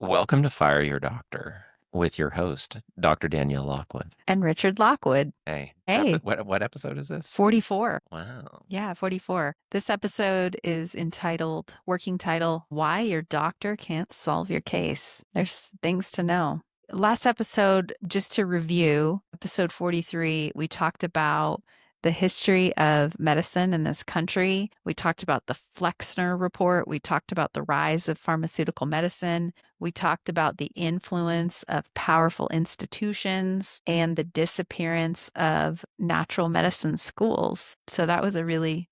Welcome to Fire Your Doctor with your host, Dr. Danielle Lockwood. And Richard Lockwood. Hey, Hey, what episode is this? 44. Wow. Yeah, 44. This episode is entitled, working title, Why Your Doctor Can't Solve Your Case. There's things to know. Last episode, just to review, episode 43, we talked about the history of medicine in this country. We talked about the Flexner report. We talked about the rise of pharmaceutical medicine. We talked about the influence of powerful institutions and the disappearance of natural medicine schools. So that was a really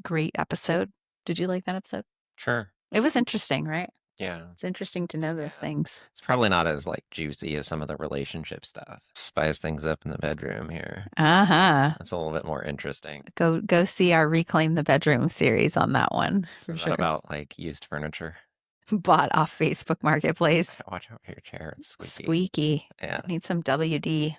great episode. Did you like that episode? Sure. It was interesting, right? Yeah. It's interesting to know those things. It's probably not as juicy as some of the relationship stuff. Spice things up in the bedroom here. Uh-huh. That's a little bit more interesting. Go see our Reclaim the Bedroom series on that one for Is that sure. about used furniture? Bought off Facebook Marketplace. Watch out for your chair. It's squeaky. Squeaky. Yeah. Need some WD.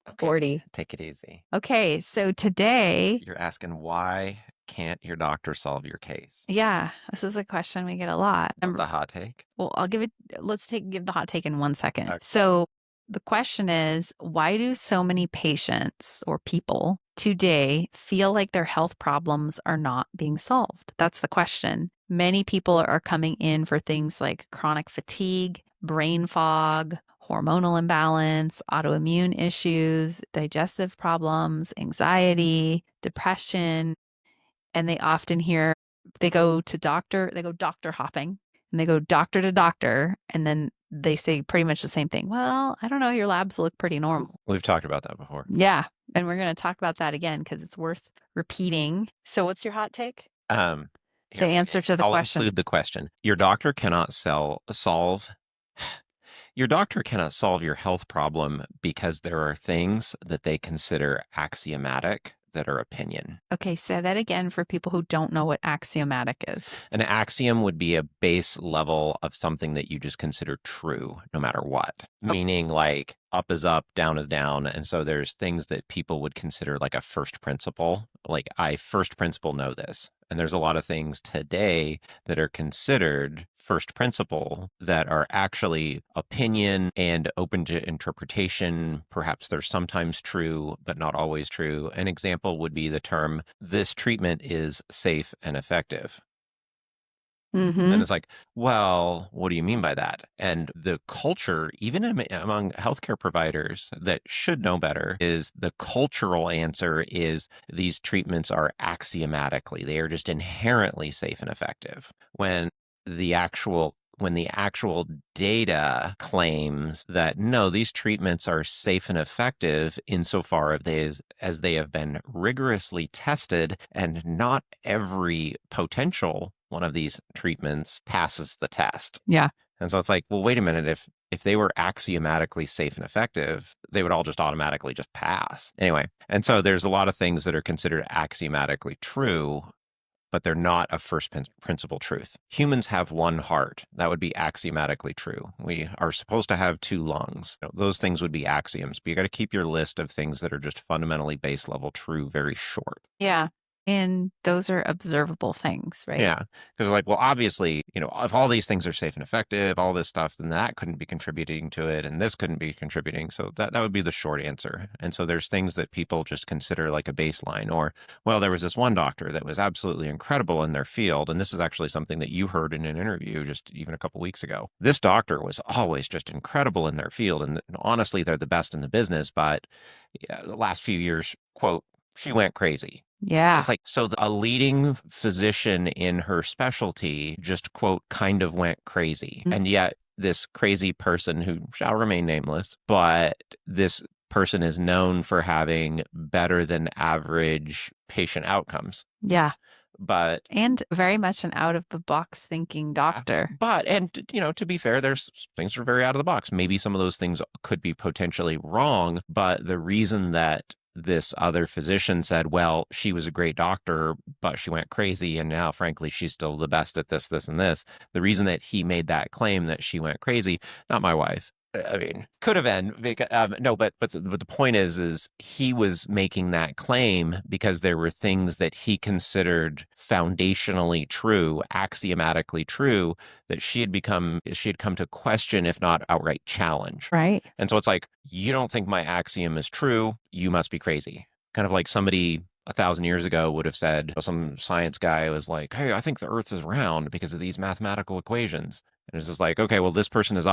Okay. 40. Take it easy. Okay, so today, You're asking why can't your doctor solve your case? yeah, this is a question we get a lot. The hot take? Well, give the hot take in 1 second. Okay. So the question is, why do so many patients or people today feel like their health problems are not being solved? That's the question. Many people are coming in for things like chronic fatigue, brain fog, hormonal imbalance, autoimmune issues, digestive problems, anxiety, depression, and they often they go doctor hopping, and they go doctor to doctor, and then they say pretty much the same thing. Well, I don't know, your labs look pretty normal. We've talked about that before. Yeah, and we're going to talk about that again because it's worth repeating. So what's your hot take? The answer to the I'll question. include the question. Your doctor cannot solve your doctor cannot solve your health problem because there are things that they consider axiomatic that are opinion. Okay, say that again for people who don't know what axiomatic is. An axiom would be a base level of something that you just consider true no matter what. Meaning like up is up, down is down. And so there's things that people would consider like a first principle. Like I first principle know this. And there's a lot of things today that are considered first principle that are actually opinion and open to interpretation. Perhaps they're sometimes true, but not always true. An example would be the term, this treatment is safe and effective. And it's like, well, what do you mean by that? And the culture, even among healthcare providers that should know better, is the cultural answer is these treatments are axiomatically, they are just inherently safe and effective. The actual when the actual data claims that no, these treatments are safe and effective insofar as they have been rigorously tested, and not every potential one of these treatments passes the test. Yeah. And so it's like, well, wait a minute, if they were axiomatically safe and effective, they would all just automatically just pass. Anyway, and so there's a lot of things that are considered axiomatically true, but they're not a first principle truth. Humans have one heart. That would be axiomatically true. We are supposed to have two lungs. Those things would be axioms, but you got to keep your list of things that are just fundamentally base level true very short. Yeah. And those are observable things, right? Yeah. Because like, well, obviously, if all these things are safe and effective, all this stuff, then that couldn't be contributing to it, and this couldn't be contributing. So that would be the short answer. And so there's things that people just consider like a baseline, or, well, there was this one doctor that was absolutely incredible in their field. And this is actually something that you heard in an interview just even a couple weeks ago. This doctor was always just incredible in their field. And honestly, they're the best in the business. But the last few years, quote, she went crazy. Yeah. It's like, so a leading physician in her specialty just, quote, kind of went crazy. And yet this crazy person, who shall remain nameless, but this person is known for having better than average patient outcomes. Yeah. And very much an out of the box thinking doctor. And to be fair, there's things that are very out of the box. Maybe some of those things could be potentially wrong, but the reason that this other physician said, well, she was a great doctor, but she went crazy, and now, frankly, she's still the best at this, this, and this. The reason that he made that claim that she went crazy, not my wife, I mean, could have been no, but the point is he was making that claim because there were things that he considered foundationally true, axiomatically true, that she had come to question, if not outright challenge. Right. And so it's like, you don't think my axiom is true, you must be crazy. Kind of like somebody 1,000 years ago would have said, some science guy was like, hey, I think the Earth is round because of these mathematical equations. And it's just like, okay, well, this person is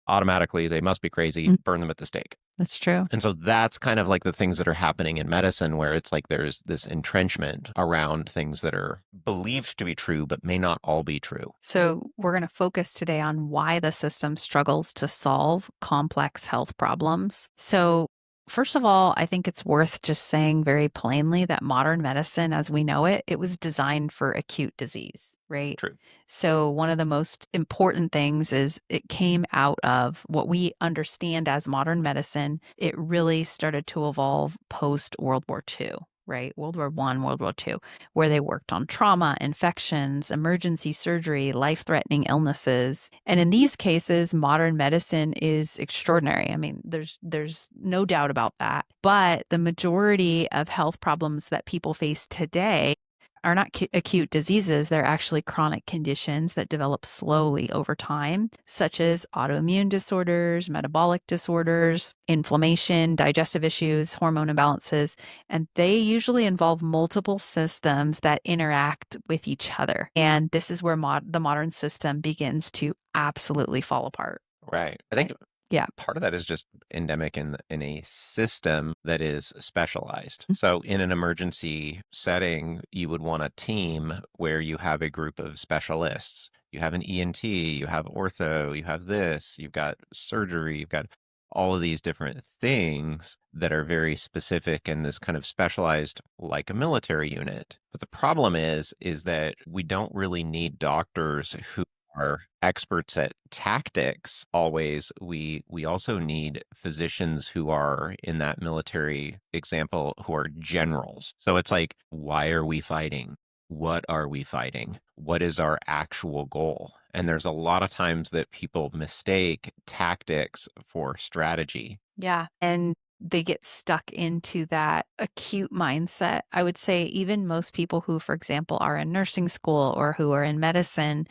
automatically, they must be crazy, Mm, burn them at the stake. that's true. And so that's kind of like the things that are happening in medicine, where it's like there's this entrenchment around things that are believed to be true, but may not all be true. So, we're going to focus today on why the system struggles to solve complex health problems. So, first of all, I think it's worth just saying very plainly that modern medicine, as we know it, it was designed for acute disease, right? True. So, one of the most important things is it came out of what we understand as modern medicine. It really started to evolve post World War II, right? World War I, World War II, where they worked on trauma, infections, emergency surgery, life threatening illnesses. And in these cases, modern medicine is extraordinary. I mean, there's no doubt about that. But the majority of health problems that people face today are not acute diseases. They're actually chronic conditions that develop slowly over time, such as autoimmune disorders, metabolic disorders, inflammation, digestive issues, hormone imbalances. And they usually involve multiple systems that interact with each other. And this is where the modern system begins to absolutely fall apart. Right. I think Yeah. part of that is just endemic in a system that is specialized. Mm. So in an emergency setting, you would want a team where you have a group of specialists. You have an ENT, you have ortho, you have this, you've got surgery, you've got all of these different things that are very specific and this kind of specialized like a military unit. But the problem is that we don't really need doctors who are experts at tactics always. We also need physicians who are, in that military example, who are generals. So it's like, why are we fighting? What are we fighting? What is our actual goal? And there's a lot of times that people mistake tactics for strategy. Yeah. And they get stuck into that acute mindset. I would say, even most people who, for example, are in nursing school or who are in medicine,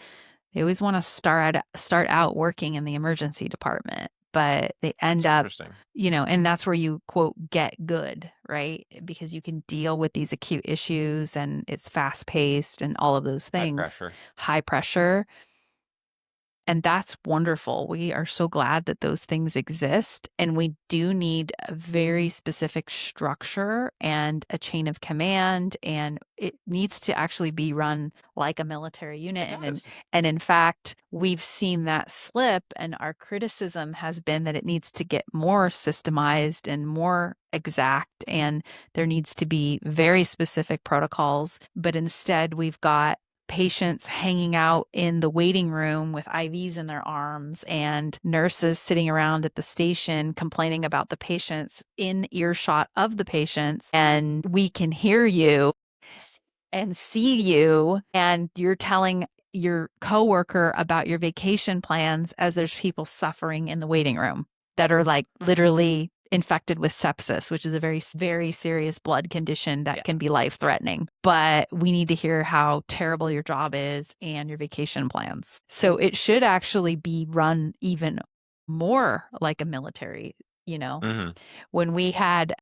they always want to start out working in the emergency department, but they It's end up, interesting. and that's where you quote get good, right? Because you can deal with these acute issues and it's fast paced and all of those High things, pressure. high pressure. And that's wonderful. We are so glad that those things exist. And we do need a very specific structure and a chain of command. And it needs to actually be run like a military unit. It does. And in fact, we've seen that slip. And our criticism has been that it needs to get more systemized and more exact. And there needs to be very specific protocols. But instead, we've got patients hanging out in the waiting room with IVs in their arms and nurses sitting around at the station complaining about the patients in earshot of the patients. And we can hear you and see you, and you're telling your coworker about your vacation plans as there's people suffering in the waiting room that are like literally infected with sepsis, which is a very, very serious blood condition that Yeah. can be life threatening. But we need to hear how terrible your job is and your vacation plans. So it should actually be run even more like a military, you know, Hmm. when we had.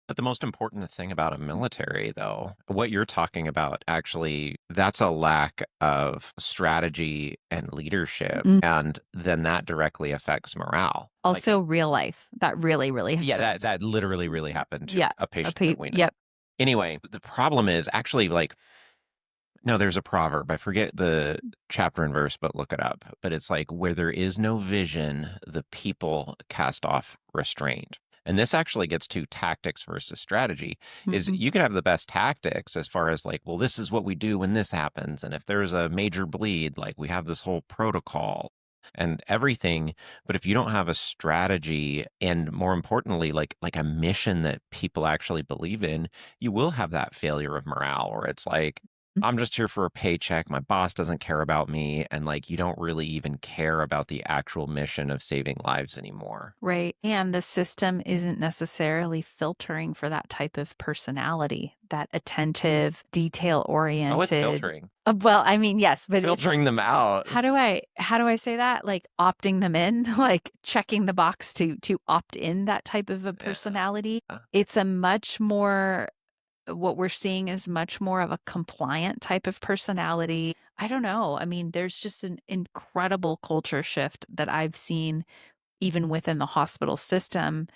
But the most important thing about a military, though, what you're talking about, actually, that's a lack of strategy and leadership. Mm. And then that directly affects morale. Like, Also real life. That really, really yeah, that, happens. that literally, really happened to Yeah. a patient that we know. Yep. Anyway, the problem is actually like, no, there's a proverb. I forget the chapter and verse, but look it up. But it's like, where there is no vision, the people cast off restraint. And this actually gets to tactics versus strategy. Is Mhm. you can have the best tactics as far as like, well, this is what we do when this happens. And if there's a major bleed, like we have this whole protocol and everything. But if you don't have a strategy and more importantly, like a mission that people actually believe in, you will have that failure of morale where it's like, I'm just here for a paycheck. My boss doesn't care about me. And like, you don't really even care about the actual mission of saving lives anymore. Right. And the system isn't necessarily filtering for that type of personality, that attentive, detail Oh, it's oriented. filtering, Well, I mean, yes, but it's filtering them out. how do I say that? Like opting them in, like checking the box to opt in that type of a Yeah. personality. It's a much more what we're seeing is much more of a compliant type of personality. I don't know. I mean, there's just an incredible culture shift that I've seen even within the hospital system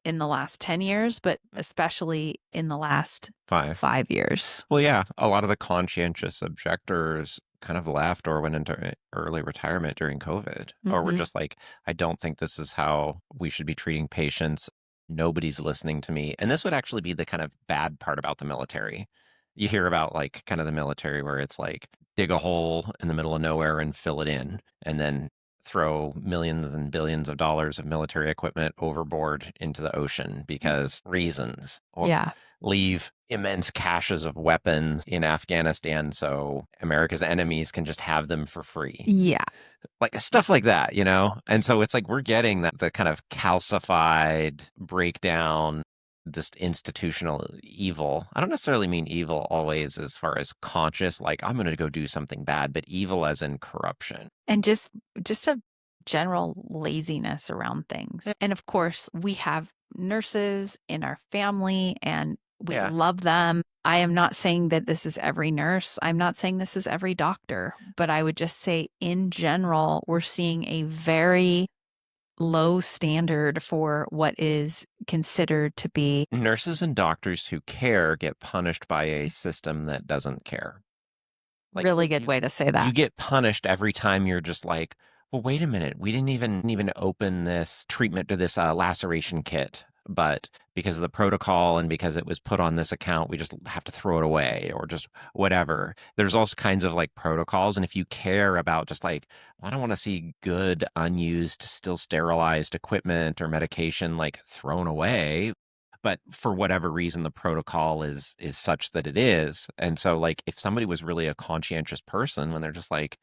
in the last 10 years, but especially in the last Five. 5 years. Well, yeah, a lot of the conscientious objectors kind of left or went into early retirement during COVID, or were Mhm. just like, I don't think this is how we should be treating patients. Nobody's listening to me. And this would actually be the kind of bad part about the military. You hear about like kind of the military where it's like dig a hole in the middle of nowhere and fill it in, and then throw millions and billions of dollars of military equipment overboard into the ocean because reasons, or Yeah. leave immense caches of weapons in Afghanistan so America's enemies can just have them for free. Yeah. Like stuff like that, you know? And so it's like we're getting that the kind of calcified breakdown, this institutional evil. I don't necessarily mean evil always as far as conscious, like I'm going to go do something bad, but evil as in corruption. And just a general laziness around things. And of course, we have nurses in our family and we Yeah. love them. I am not saying that this is every nurse. I'm not saying this is every doctor, but I would just say in general, we're seeing a very low standard for what is considered to be Nurses and doctors who care get punished by a system that doesn't care. Like really good way to say you that. get punished every time you're just like, well, wait a minute, we didn't even open this treatment to this laceration kit, but because of the protocol and because it was put on this account, we just have to throw it away or just whatever. There's all kinds of like protocols, and if you care about just like, I don't want to see good, unused, still sterilized equipment or medication like thrown away, but for whatever reason the protocol is such that it is. And so like if somebody was really a conscientious person when they're just like,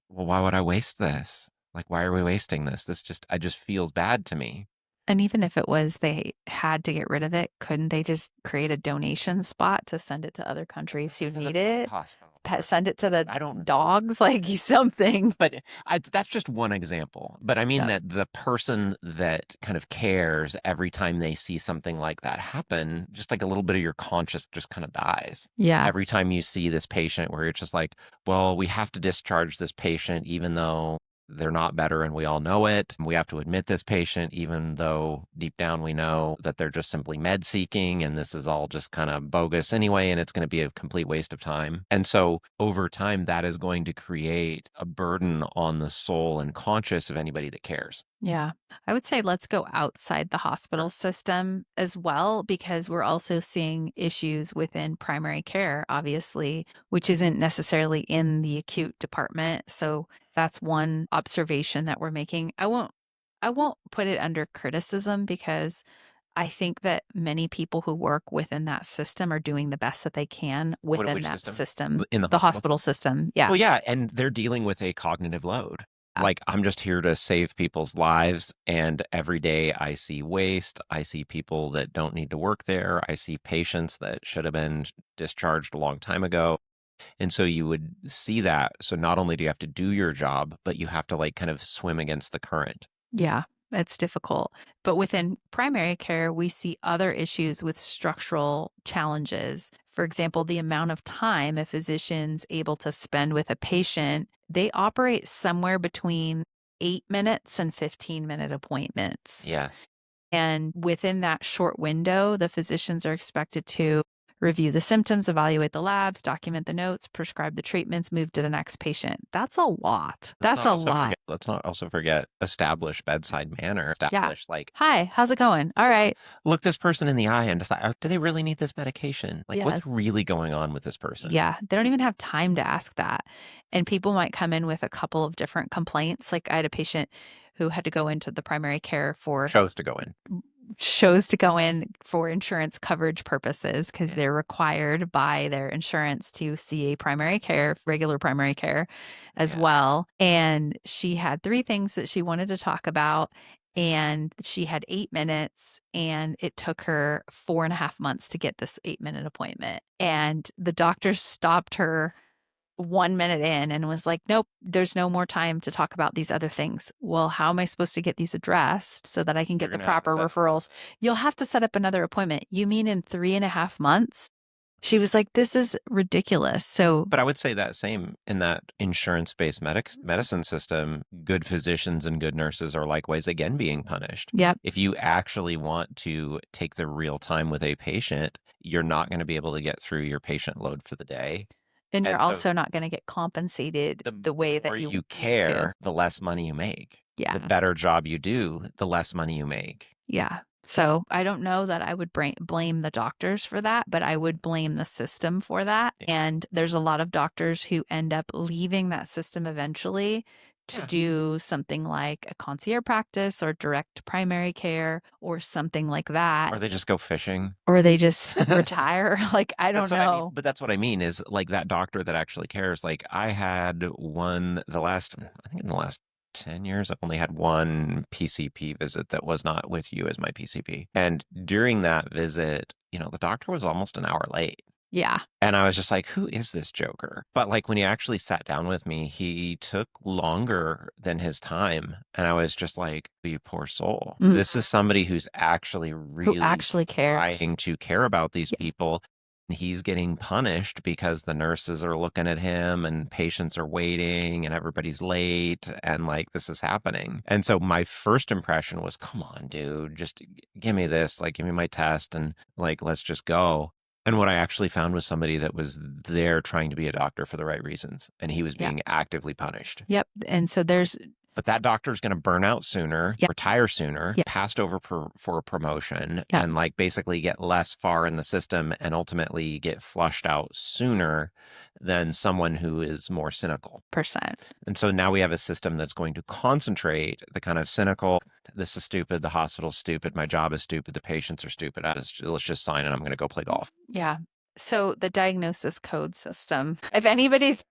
well, why would I waste this? Like, why are we wasting this? I just feel bad to me. And even if it was they had to get rid of it, couldn't they just create a donation spot to send it to other countries who To the need it? hospital. Send it to the I don't, dogs, like something. but that's just one example. But I mean Yeah. that the person that kind of cares every time they see something like that happen, just like a little bit of your conscience just kind of dies. Yeah. Every time you see this patient where you're just like, well, we have to discharge this patient even though they're not better and we all know it. We have to admit this patient even though deep down we know that they're just simply med seeking and this is all just kind of bogus anyway and it's going to be a complete waste of time. And so over time that is going to create a burden on the soul and conscious of anybody that cares. Yeah. I would say let's go outside the hospital Sure. system as well, because we're also seeing issues within primary care, obviously, which isn't necessarily in the acute department. So that's one observation that we're making. I won't put it under criticism because I think that many people who work within that system are doing the best that they can within Which that system? system, In the the hospital hospital system? system. Yeah. Well, yeah, and they're dealing with a cognitive load. Like, I'm just here to save people's lives, and every day I see waste. I see people that don't need to work there. I see patients that should have been discharged a long time ago. And so you would see that. So not only do you have to do your job, but you have to like kind of swim against the current. Yeah, it's difficult. But within primary care, we see other issues with structural challenges. For example, the amount of time a physician's able to spend with a patient, they operate somewhere between 8 minutes and 15-minute appointments. Yes. And within that short window, the physicians are expected to review the symptoms, evaluate the labs, document the notes, prescribe the treatments, move to the next patient. That's a lot. That's a lot. Let's not also forget establish bedside manner. Yeah. Establish like Hi, how's it going? All right. look this person in the eye and decide, do they really need this medication? Like Yeah. what's really going on with this person? Yeah. They don't even have time to ask that. And people might come in with a couple of different complaints. Like I had a patient who had to go into the primary care for Chose to go in. chose to go in for insurance coverage purposes because Yeah. they're required by their insurance to see a primary care, regular primary care as Yeah. well. And she had three things that she wanted to talk about. And she had 8 minutes, and it took her 4.5 months to get this 8 minute appointment. And the doctor stopped her 1 minute in and was like, nope, there's no more time to talk about these other things. Well, how am I supposed to get these addressed so that I can You're get the gonna have to proper set. referrals? You'll have to set up another appointment. You mean in 3.5 months? She was like, this is ridiculous. So, But I would say that same in that insurance-based medicine system, good physicians and good nurses are likewise again being punished. yep. If you actually want to take the real time with a patient, you're not going to be able to get through your patient load for the day. And you're And so also not going to get compensated the the way more that you you need to. care, the less money you make. The Yeah. better job you do, the less money you make. Yeah. So I don't know that I would blame the doctors for that, but I would blame the system for that. Yeah. And there's a lot of doctors who end up leaving that system eventually to Yeah. do something like a concierge practice or direct primary care or something like that. Or they just go fishing. Or they just retire. Like, I don't That's what I mean. know. But that's what I mean is like that doctor that actually cares. Like I had one I think in the last 10 years, I've only had one PCP visit that was not with you as my PCP. And during that visit, the doctor was almost an hour late. Yeah. And I was just like, who is this joker? But like when he actually sat down with me, he took longer than his time. And I was just like, you poor soul. Mhm. This is somebody who's actually Who really actually cares. trying to care about these Yeah. people. He's getting punished because the nurses are looking at him and patients are waiting and everybody's late and like this is happening. And so my first impression was, come on, dude, just give me this, like give me my test and like let's just go. And what I actually found was somebody that was there trying to be a doctor for the right reasons, and he was Yeah. being actively punished. Yep. And so there's, But that doctor is going to burn out sooner, yeah. retire sooner, Yeah. passed over for a promotion, Yeah. and like basically get less far in the system and ultimately get flushed out sooner than someone who is more cynical. Percent. And so now we have a system that's going to concentrate the kind of cynical, this is stupid, the hospital's stupid, my job is stupid, the patients are stupid. Let's just sign and I'm going to go play golf. Yeah. So the diagnosis code system. If anybody's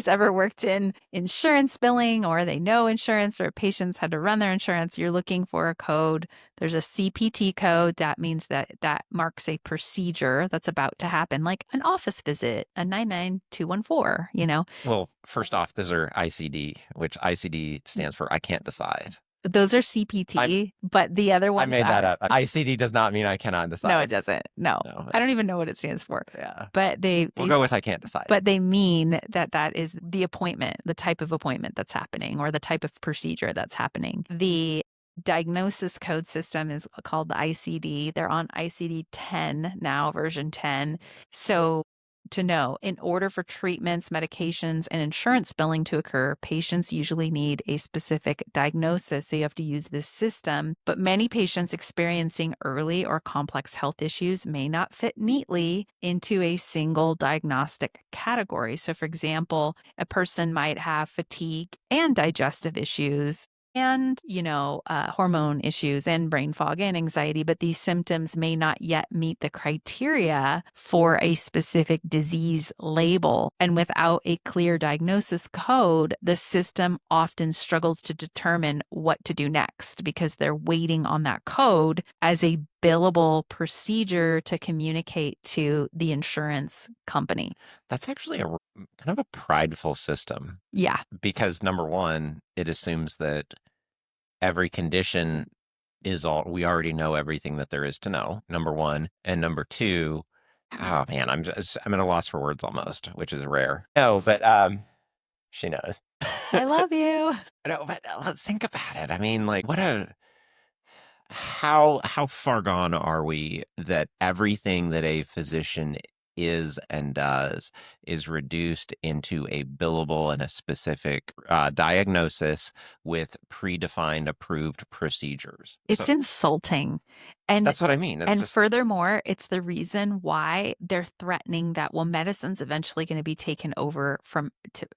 ever worked in insurance billing or they know insurance or patients had to run their insurance, you're looking for a code. There's a CPT code. That means that marks a procedure that's about to happen, like an office visit, a 99214, Well, first off, those are ICD, which ICD stands for I can't decide. Those are I CPT, but the other I ones made that are. up. ICD does not mean I cannot No, it decide. doesn't. No. No, I don't even know what it stands for. yeah. But We'll go with I can't decide. but they mean that is the appointment, the type of appointment that's happening or the type of procedure that's happening. The diagnosis code system is called the ICD. They're on ICD 10 now, version 10. So to know, in order for treatments, medications, and insurance billing to occur, patients usually need a specific diagnosis. So you have to use this system. But many patients experiencing early or complex health issues may not fit neatly into a single diagnostic category. So, for example, a person might have fatigue and digestive issues and, hormone issues and brain fog and anxiety, but these symptoms may not yet meet the criteria for a specific disease label. And without a clear diagnosis code, the system often struggles to determine what to do next because they're waiting on that code as a billable procedure to communicate to the insurance company. That's actually a kind of a prideful system Yeah. because number one, it assumes that every condition is all we already know everything that there is to know. Number one, and number two, oh man, I'm at a loss for words almost, which is rare. No, but she knows. I love you. No, but think about it. I mean, like, how far gone are we that everything that a physician is and does is reduced into a billable and a specific diagnosis with predefined approved procedures. It's So insulting. And that's what I mean. It's and just furthermore, it's the reason why they're threatening that, well, medicine's eventually going to be taken over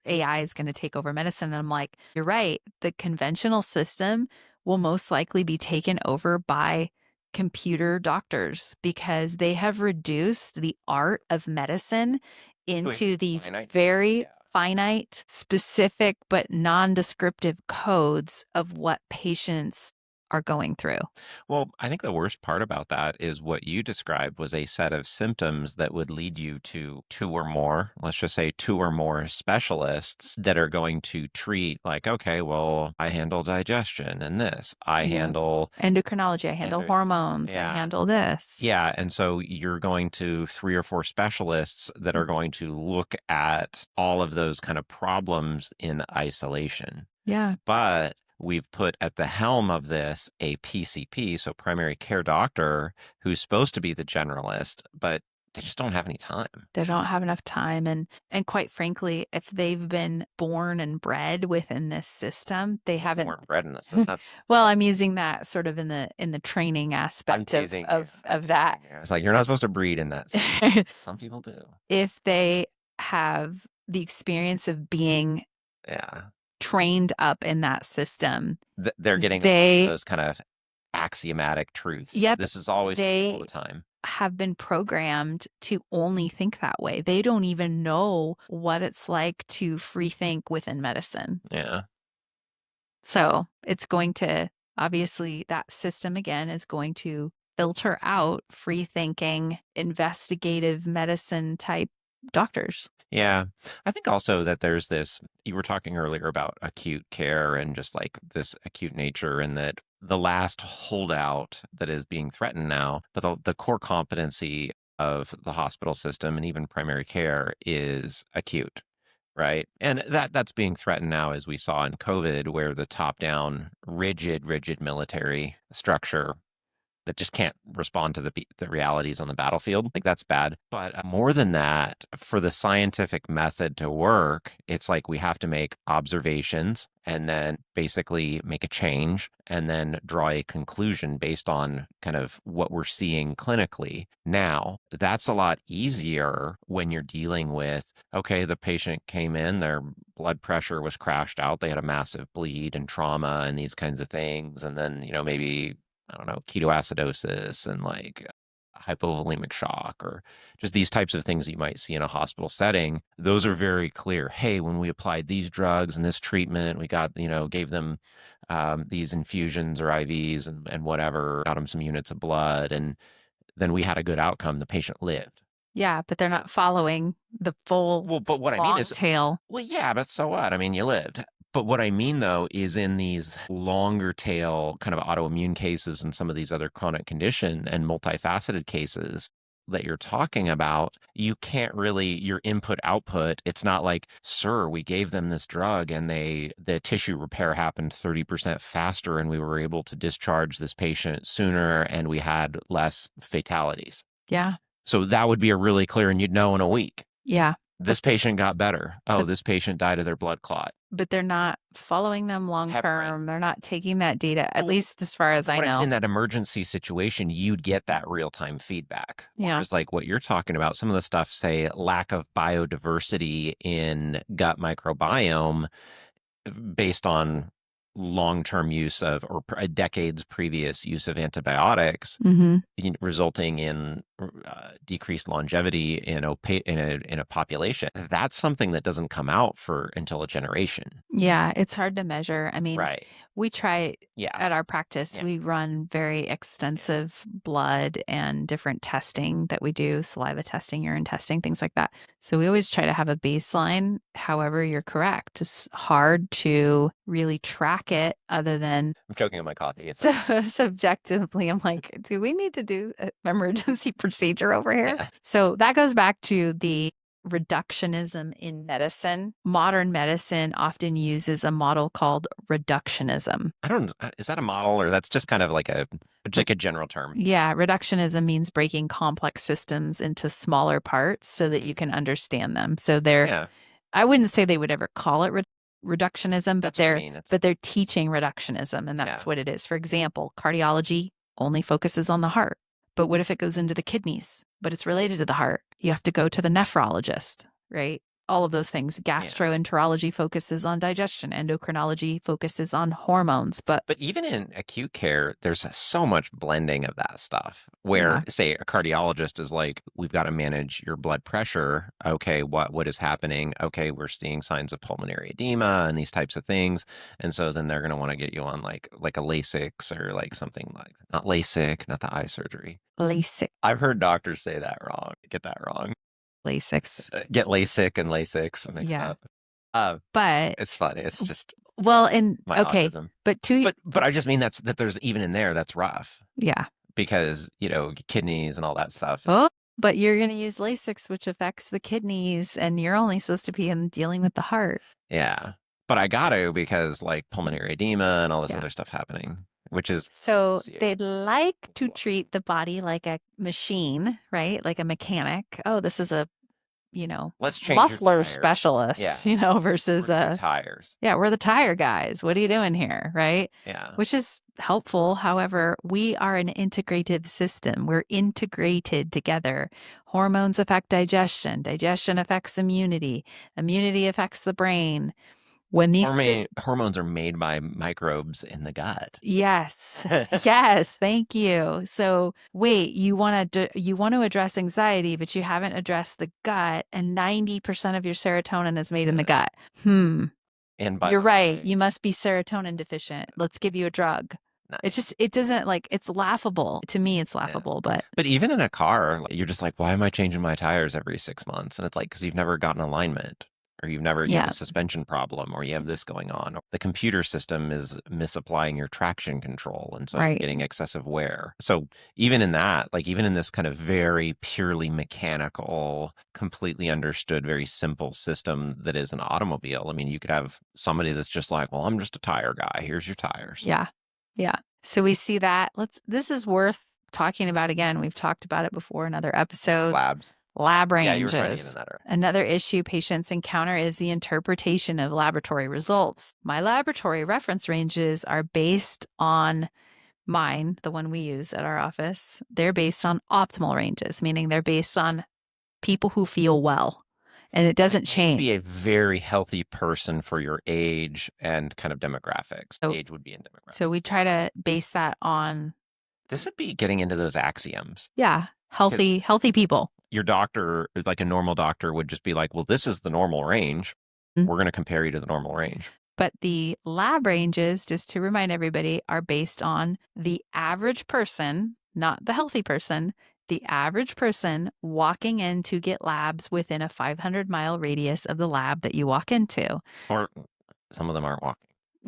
AI is going to take over medicine. And I'm like, you're right. The conventional system will most likely be taken over by computer doctors because they have reduced the art of medicine To into these finite. very Yeah. finite, specific, but non-descriptive codes of what patients are going through. Well, I think the worst part about that is what you described was a set of symptoms that would lead you to two or more, let's just say two or more specialists that are going to treat, like, okay, well, I handle digestion and this, I Yeah. handle, Endocrinology, I handle endo- hormones, I yeah. handle this. Yeah. And so you're going to three or four specialists that are going to look at all of those kind of problems in isolation. Yeah. But we've put at the helm of this a PCP, so primary care doctor, who's supposed to be the generalist, but they just don't have any time. They don't have enough time, and quite frankly, if they've been born and bred within this system, they Unless they haven't. weren't bred in this. That's Well, I'm using that sort of in the training I'm aspect of teasing you. of I'm of that. teasing you. It's like you're not supposed to breed in that system. Some people do. If they have the experience of being Yeah. trained up in that system, They're getting a lot of they those kind of axiomatic truths. yep, This is always true all they the time. have been programmed to only think that way. They don't even know what it's like to free think within medicine. Yeah. So it's going to, obviously, that system again is going to filter out free thinking, investigative medicine type doctors. Yeah. I think also that there's this, you were talking earlier about acute care and just like this acute nature, and that the last holdout that is being threatened now, but the core competency of the hospital system and even primary care is acute. Right. And that's being threatened now, as we saw in COVID, where the top down, rigid military structure that just can't respond to the realities on the battlefield. Like that's bad. But more than that, for the scientific method to work, it's like we have to make observations and then basically make a change and then draw a conclusion based on kind of what we're seeing clinically. Now, that's a lot easier when you're dealing with, okay, the patient came in, their blood pressure was crashed out, they had a massive bleed and trauma and these kinds of things. And then, maybe I don't know, ketoacidosis and like hypovolemic shock or just these types of things that you might see in a hospital setting. Those are very clear. Hey, when we applied these drugs and this treatment, we got, gave them these infusions or IVs and whatever, got them some units of blood. And then we had a good outcome. The patient lived. Yeah, but they're not following the full Well, but what I mean long is, tail. well, yeah, but so what? I mean, you lived. But what I mean, though, is in these longer tail kind of autoimmune cases and some of these other chronic condition and multifaceted cases that you're talking about, you can't really, your input output, it's not like, sir, we gave them this drug and the tissue repair happened 30% faster and we were able to discharge this patient sooner and we had less fatalities. Yeah. So that would be a really clear, and you'd know in a week. Yeah. This patient got better. Oh, But this patient died of their blood clot. but they're not following them long Heparin. term. They're not taking that data, at Well, least as far as I what I mean, know. in that emergency situation, you'd get that real time feedback. Yeah. Whereas, like what you're talking about, some of the stuff, say, lack of biodiversity in gut microbiome based on long term use of, or a decades previous use of antibiotics, Mm-hmm. resulting in decreased longevity in a population. That's something that doesn't come out for until a generation. Yeah, it's hard to measure. I mean, Right. we try Yeah. at our practice, Yeah. we run very extensive blood and different testing that we do, saliva testing, urine testing, things like that. So we always try to have a baseline. However, you're correct. It's hard to really track it other than I'm choking on my coffee. It's subjectively. I'm like, do we need to do an emergency procedure over here? yeah. So that goes back to the reductionism in medicine. Modern medicine often uses a model called reductionism. I don't. Is that a model, or that's just kind of like a general term? Yeah, reductionism means breaking complex systems into smaller parts so that you can understand them. So Yeah, I wouldn't say they would ever call it reductionism, but that's what I mean. It's they're teaching reductionism, and that's yeah. what it is. For example, cardiology only focuses on the heart. But what if it goes into the kidneys, but it's related to the heart? You have to go to the nephrologist, right? all of those things. Yeah. Gastroenterology focuses on digestion, endocrinology focuses on hormones. But even in acute care, there's so much blending of that stuff where, yeah, say, a cardiologist is like, we've got to manage your blood pressure. Okay, what is happening? Okay, we're seeing signs of pulmonary edema and these types of things. And so then they're going to want to get you on like a LASIX or like something like, not LASIK, not the eye surgery. LASIK, I've heard doctors say that wrong, get that wrong. LASIX. Get LASIK and LASIX mixed Yeah. up. Uh, But it's funny. It's just well, and my okay, autism. but to But I just mean that there's even in there that's rough yeah. because, kidneys and all that stuff. Oh, but you're going to use LASIX, which affects the kidneys, and you're only supposed to be in dealing with the heart. Yeah. But I got to because like pulmonary edema and all this Yeah. other stuff happening, which is So they'd like to treat the body like a machine, right? Like a mechanic. Oh, this is a, let's change your muffler tires. specialist, Yeah. versus We're new tires. yeah, we're the tire guys. What are you doing here? Right. Yeah. Which is helpful. However, we are an integrative system. We're integrated together. Hormones affect digestion. Digestion affects immunity. Immunity affects the brain. When these Hormones are made by microbes in the gut. yes. Yes, thank you. So, wait, you want to address anxiety, but you haven't addressed the gut, and 90% of your serotonin is made in the gut. And by You're the right. way, You must be serotonin deficient. Let's give you a drug. nice. It doesn't like, it's laughable. To me, it's Yeah. laughable, but But even in a car, you're just like, why am I changing my tires every 6 months? And it's like, because you've never gotten alignment, or you have yeah, a suspension problem, or you have this going on. Or the computer system is misapplying your traction control. And so you're right. getting excessive wear. So even in that, like even in this kind of very purely mechanical, completely understood, very simple system that is an automobile, I mean, you could have somebody that's just like, well, I'm just a tire guy. Here's your tires. Yeah. Yeah. So we see that. This is worth talking about again. We've talked about it before in other episodes. Labs. Lab Yeah, you were trying to get in ranges. that. Right? Another issue patients encounter is the interpretation of laboratory results. My laboratory reference ranges are based on mine, the one we use at our office. They're based on optimal ranges, meaning they're based on people who feel well. And it doesn't change. Be a very healthy person for your age and kind of demographics. So, Age would be in demographics. so we try to base that on. This would be getting into those axioms. Yeah, healthy people. Your doctor, like a normal doctor, would just be like, well, this is the normal range. We're going to compare you to the normal range. But the lab ranges, just to remind everybody, are based on the average person, not the healthy person, the average person walking in to get labs within a 500-mile radius of the lab that you walk into. Or some of them aren't walking.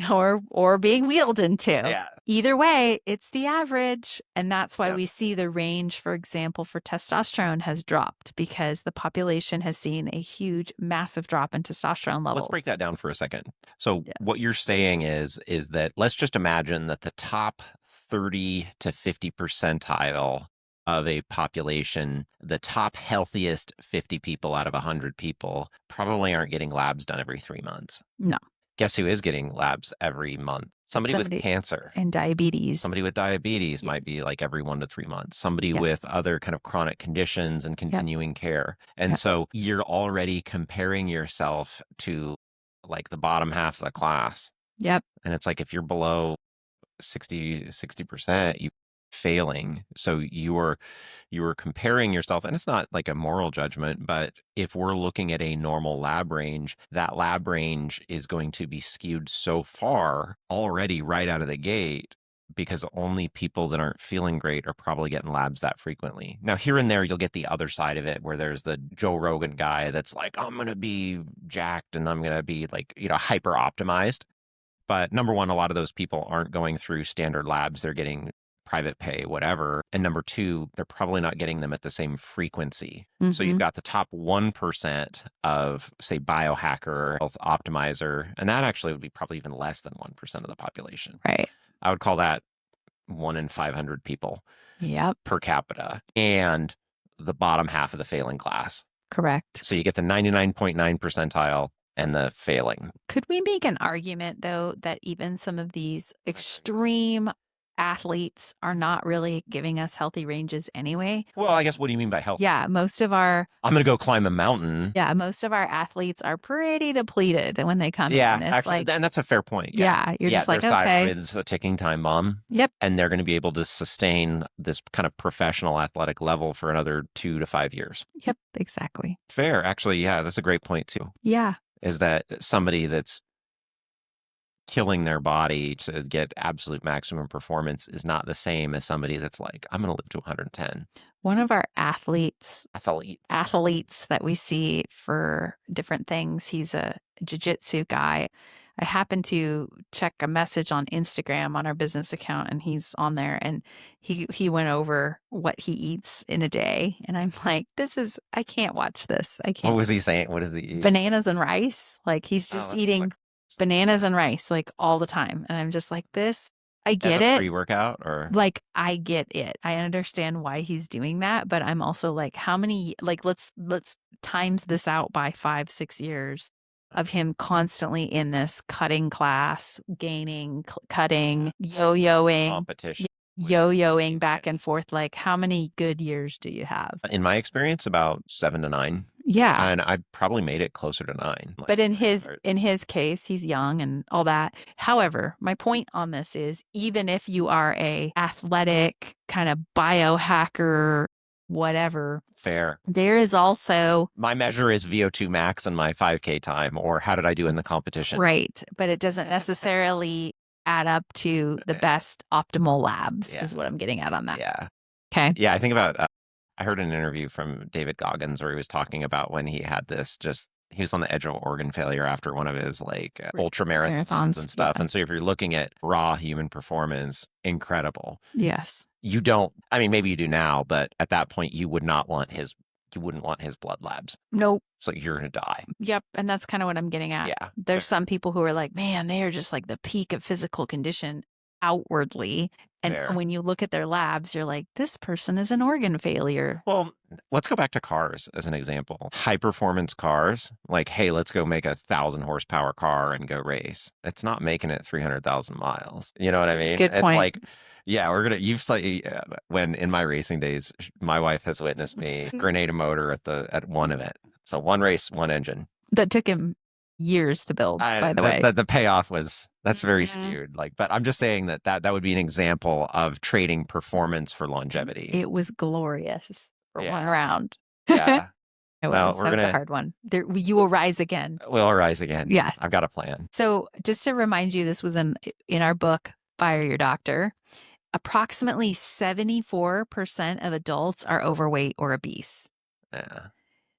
Or being wheeled into. Yeah. Either way, it's the average. And that's why Yep. we see the range, for example, for testosterone has dropped because the population has seen a huge, massive drop in testosterone levels. Let's break that down for a second. So what you're saying is that let's just imagine that the top 30 to 50 percentile of a population, the top healthiest 50 people out of 100 people probably aren't getting labs done every 3 months. No. Guess who is getting labs every month? Somebody with cancer. And diabetes. Somebody with diabetes might be like every 1 to 3 months. Somebody with other kind of chronic conditions and continuing care. And so you're already comparing yourself to like the bottom half of the class. Yep. And it's like if you're below 60%, you failing. So you are comparing yourself, and it's not like a moral judgment, but if we're looking at a normal lab range, that lab range is going to be skewed so far already right out of the gate because only people that aren't feeling great are probably getting labs that frequently. Now, here and there, you'll get the other side of it where there's the Joe Rogan guy that's like, I'm going to be jacked and I'm going to be like, hyper optimized. But number one, a lot of those people aren't going through standard labs. They're getting private pay, whatever. And number two, they're probably not getting them at the same frequency. Mm-hmm. So you've got the top 1% of, say, biohacker, health optimizer, and that actually would be probably even less than 1% of the population. Right. I would call that 1 in 500 people per capita. And the bottom half of the failing class. Correct. So you get the 99.9 percentile and the failing. Could we make an argument, though, that even some of these extreme athletes are not really giving us healthy ranges anyway. Well, I guess what do you mean by health? Yeah, most of our I'm gonna go climb a mountain. athletes are pretty depleted when they come Yeah, in. It's actually, like, and that's a fair point. Yeah. yeah, you're Yeah, just their like, okay, thyroid's a ticking time bomb, yep, and they're gonna be able to sustain this kind of professional athletic level for another 2 to 5 years. yep, exactly. Fair. Actually, yeah, that's a great point too, Yeah. is that somebody that's killing their body to get absolute maximum performance is not the same as somebody that's like, "I'm gonna live to 110." One of our athletes Athlete. athletes that we see for different things. He's a jiu-jitsu guy. I happened to check a message on Instagram on our business account and he's on there and he went over what he eats in a day and I'm like, this is I can't watch this. I What can't. was he saying? What does he eat? Bananas and rice. Like he's Oh, just that's eating like bananas and rice like all the time. And I'm just like, this I as get a it. pre-workout or Like, I get it. I understand why he's doing that, but I'm also like, how many like, let's times this out by 5, 6 years of him constantly in this cutting class, gaining, cutting, yo-yoing, competition with yo-yoing back and forth. Like, how many good years do you have? in my experience, about 7 to 9, Yeah. and I probably made it closer to 9, like, But in his or in his case, he's young and all that. However, my point on this is even if you are a athletic kind of biohacker, whatever, fair. there is also My measure is VO2 max and my 5K time, or how did I do in the competition? right, but it doesn't necessarily add up to the best optimal labs, Yeah, is what I'm getting at on that. yeah. Okay. Yeah, I think about, I heard an interview from David Goggins where he was talking about when he had this just he was on the edge of organ failure after one of his, like, ultra marathons Marathons. and Yeah. stuff, and so if you're looking at raw human performance, incredible. Yes. You don't I mean, maybe you do now, but at that point, you wouldn't want his blood labs. Nope. So you're gonna die. Yep, and that's kinda what I'm getting at. Yeah, There's fair, some people who are like, "Man, they are just like the peak of physical condition outwardly," and fair. when you look at their labs, you're like, "This person is an organ failure." Well, let's go back to cars as an example. High performance cars, like, hey, let's go make a 1,000 horsepower car and go race. It's not making it 300,000 miles. You know what I mean? Good It's point. like, yeah, you've slightly, when in my racing days, my wife has witnessed me grenade a motor at one event. So one race, one engine. That took him years to build, by the way. The payoff that's very Mhm. skewed. Like, but I'm just saying that would be an example of trading performance for longevity. It was glorious for one Yeah. round. Yeah. It Well, was. That was a hard one. There you will rise again. we'll rise again. Yeah. I've got a plan. So, just to remind you, this was in our book, Fire Your Doctor. Approximately 74% of adults are overweight or obese. Yeah.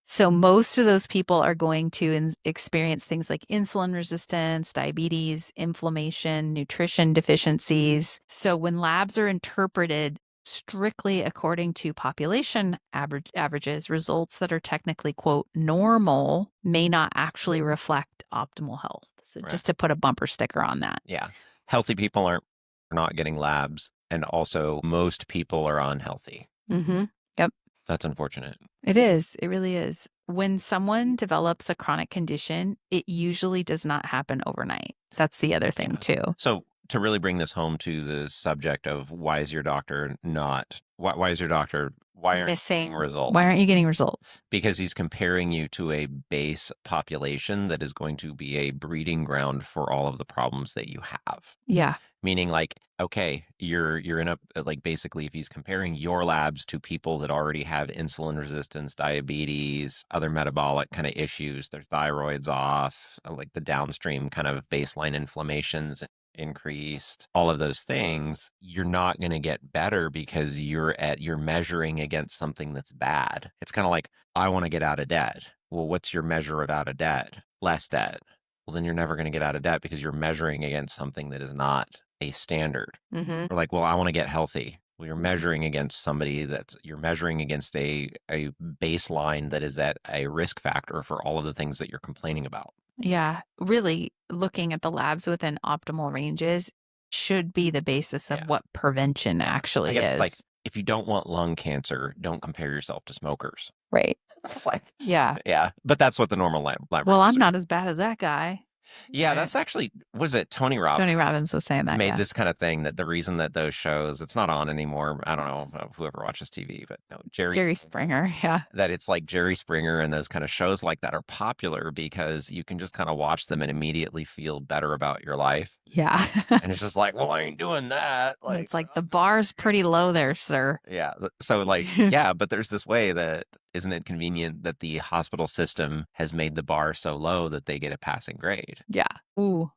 So most of those people are going to experience things like insulin resistance, diabetes, inflammation, nutrition deficiencies. So when labs are interpreted strictly according to population averages, results that are technically, quote, normal may not actually reflect optimal health. So Right. just to put a bumper sticker on that. Yeah. Healthy people are not getting labs, and also most people are unhealthy. Mm-hmm. Yep. That's unfortunate. It is. It really is. When someone develops a chronic condition, it usually does not happen overnight. That's the other thing, Yeah. too. So to really bring this home to the subject of why is your doctor not why is your doctor why aren't you getting Missing. results? Why aren't you getting results? Because he's comparing you to a base population that is going to be a breeding ground for all of the problems that you have. Yeah. Meaning, like, okay, you're in a like, basically, if he's comparing your labs to people that already have insulin resistance, diabetes, other metabolic kind of issues, their thyroid's off, like the downstream kind of baseline inflammations increased, all of those things, you're not going to get better because you're measuring against something that's bad. It's kind of like, I want to get out of debt. Well, what's your measure of out of debt? Less debt. Well, then you're never going to get out of debt because you're measuring against something that is not a standard. Mm-hmm. Or like, well, I want to get healthy. Well, you're measuring against somebody you're measuring against a baseline that is at a risk factor for all of the things that you're complaining about. Yeah. Really looking at the labs within optimal ranges should be the basis of Yeah. what prevention I actually guess it's like, is. if you don't want lung cancer, don't compare yourself to smokers. Right. It's like, Yeah. yeah, but that's what the normal lab Well, I'm results are. not as bad as that guy. Yeah, Uh, that's actually was it Tony Robbins Tony Robbins was saying that, made yeah. this kind of thing that the reason that those shows it's not on anymore. I don't know whoever watches TV, but no, Jerry Jerry Springer, yeah. that it's like Jerry Springer and those kind of shows like that are popular because you can just kind of watch them and immediately feel better about your life. Yeah. And it's just like, well, I ain't doing that. And Like, it's like, the bar's pretty low there, sir. yeah. So, like, yeah, but there's this way that isn't it convenient that the hospital system has made the bar so low that they get a passing grade? Yeah. Ooh,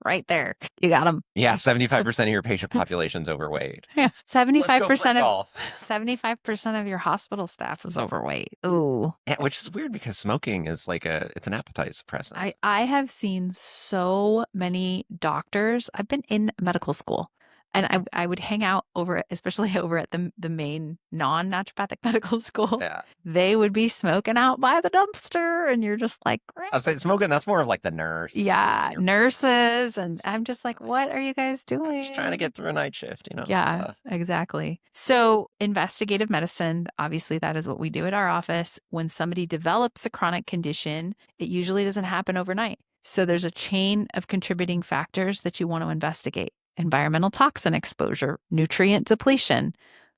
right there. You got him. Yeah, 75% of your patient population's overweight. Yeah. Let's go play 75% of golf. 75% of your hospital staff is overweight. Ooh. Yeah, which is weird because smoking is like it's an appetite suppressant. I have seen so many doctors. I've been in medical school, and I would hang out over, especially over at the main non-naturopathic medical school. Yeah. They would be smoking out by the dumpster, and you're just like, I'd say smoking, that's more of like the nurse. yeah, nurses. And I'm just like, Like, what are you guys doing? just trying to get through a night shift, you know? Yeah, exactly. So, investigative medicine, obviously, that is what we do at our office. When somebody develops a chronic condition, it usually doesn't happen overnight. So, there's a chain of contributing factors that you want to investigate: environmental toxin exposure, nutrient depletion,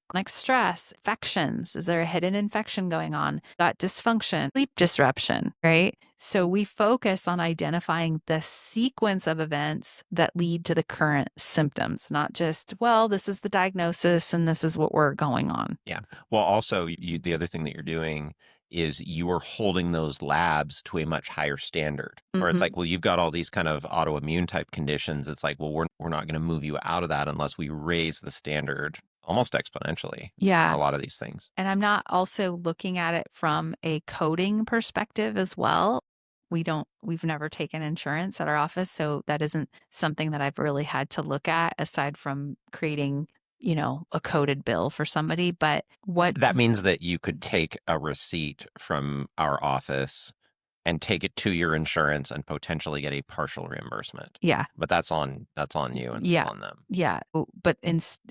chronic stress, infections. Is there a hidden infection going on? Gut dysfunction, sleep disruption, right? So we focus on identifying the sequence of events that lead to the current symptoms, not just, well, this is the diagnosis and this is what we're going on. Yeah. Well, also, the other thing that you're doing is you are holding those labs to a much higher standard. Or it's Hmm. like, well, you've got all these kind of autoimmune type conditions. It's like, well, we're not going to move you out of that unless we raise the standard almost exponentially for Yeah. a lot of these things. And I'm not also looking at it from a coding perspective as well. We've never taken insurance at our office, so that isn't something that I've really had to look at aside from creating, a coded bill for somebody. But That means that you could take a receipt from our office and take it to your insurance and potentially get a partial reimbursement. yeah, But that's on you and yeah, on them. yeah. But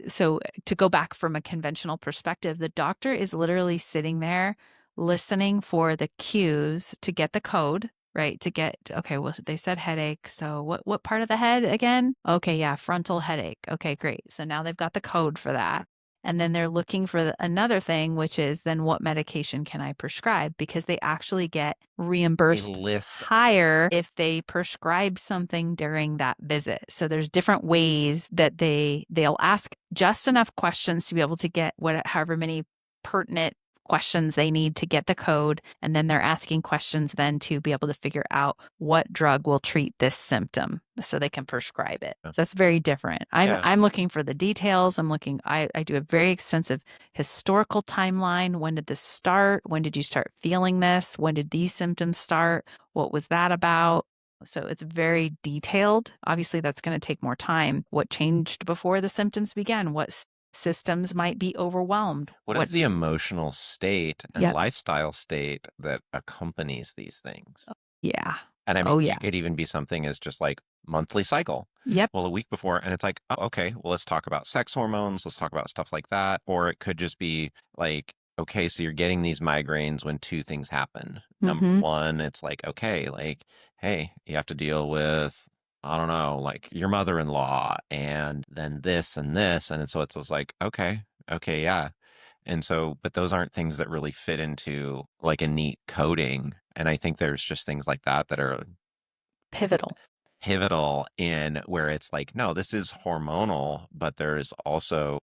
so to go back from a conventional perspective, the doctor is literally sitting there listening for the cues to get the code, right? To get, okay, well, they said headache. So what part of the head again? Okay, yeah, frontal headache. Okay, great. So now they've got the code for that. And then they're looking for another thing, which is then what medication can I prescribe? Because they actually get A reimbursed list. higher if they prescribe something during that visit. So there's different ways that they'll ask just enough questions to be able to get however many pertinent questions they need to get the code, and then they're asking questions then to be able to figure out what drug will treat this symptom so they can prescribe it. Yeah. That's very different. I'm Yeah. I'm looking for the details. I do a very extensive historical timeline. When did this start? When did you start feeling this? When did these symptoms start? What was that about? So it's very detailed. Obviously, that's going to take more time. What changed before the symptoms began? What systems might be overwhelmed? What is the emotional state and Yep. lifestyle state that accompanies these things? Yeah. And I mean, Oh, it yeah. could even be something as just like monthly cycle. Yep. Well, a week before, and it's like, oh, okay, well, let's talk about sex hormones. Let's talk about stuff like that. Or it could just be like, okay, so you're getting these migraines when two things happen. Number Mm-hmm. one, it's like, okay, like, hey, you have to deal with, I don't know, like your mother-in-law and then this and this. And so it's just like, okay, yeah. And so, but those aren't things that really fit into like a neat coding. And I think there's just things like that that are Pivotal. pivotal in where it's like, no, this is hormonal, but there's also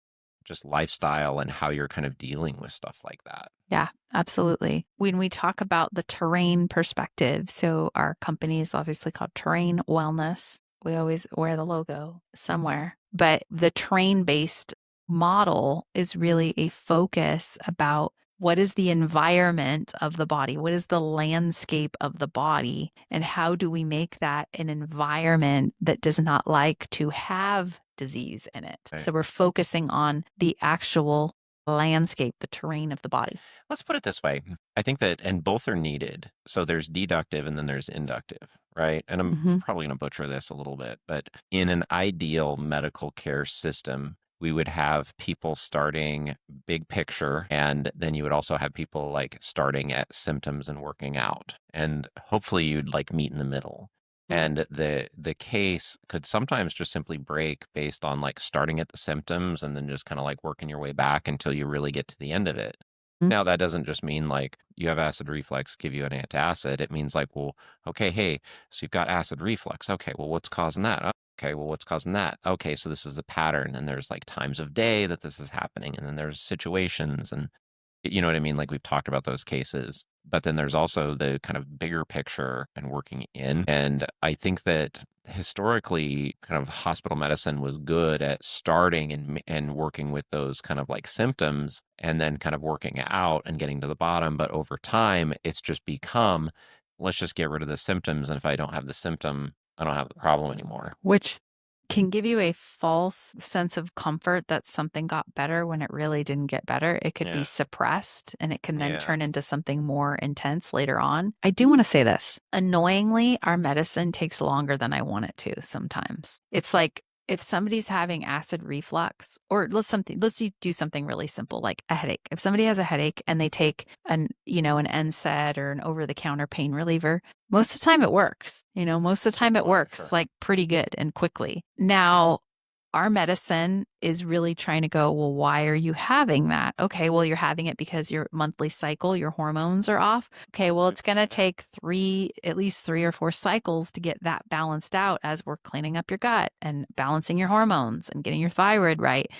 just lifestyle and how you're kind of dealing with stuff like that. Yeah, absolutely. When we talk about the terrain perspective, so our company is obviously called Terrain Wellness. We always wear the logo somewhere, but the terrain based model is really a focus about what is the environment of the body? What is the landscape of the body? And how do we make that an environment that does not like to have disease in it? Right. So we're focusing on the actual landscape, the terrain of the body. Let's put it this way. I think that, and both are needed. So there's deductive and then there's inductive, right? And I'm Hmm. probably going to butcher this a little bit, but in an ideal medical care system, we would have people starting big picture, and then you would also have people like starting at symptoms and working out. And hopefully you'd like meet in the middle. Mm. And the case could sometimes just simply break based on like starting at the symptoms and then just kind of like working your way back until you really get to the end of it. Mm. Now, that doesn't just mean like you have acid reflux, give you an antacid. It means like, well, okay, hey, so you've got acid reflux. Okay, well, what's causing that? Okay, well, what's causing that? Okay, so this is a pattern, and there's like times of day that this is happening, and then there's situations, and you know what I mean? Like we've talked about those cases, but then there's also the kind of bigger picture and working in. And I think that historically, kind of hospital medicine was good at starting and working with those kind of like symptoms and then kind of working out and getting to the bottom. But over time, it's just become, let's just get rid of the symptoms. And if I don't have the symptom, I don't have the problem anymore. Which can give you a false sense of comfort that something got better when it really didn't get better. It could be Yeah. suppressed and it can then Yeah. turn into something more intense later on. I do want to say this. Annoyingly, our medicine takes longer than I want it to sometimes. It's like if somebody's having acid reflux, or do something really simple like a headache. If somebody has a headache and they take an NSAID or an over-the-counter pain reliever, most of the time it works. Most of the time it Oh, works sure. like pretty good and quickly. Now, our medicine is really trying to go, well, why are you having that? Okay, well, you're having it because your monthly cycle, your hormones are off. Okay, well, it's going to take at least 3 or 4 cycles to get that balanced out as we're cleaning up your gut and balancing your hormones and getting your thyroid right.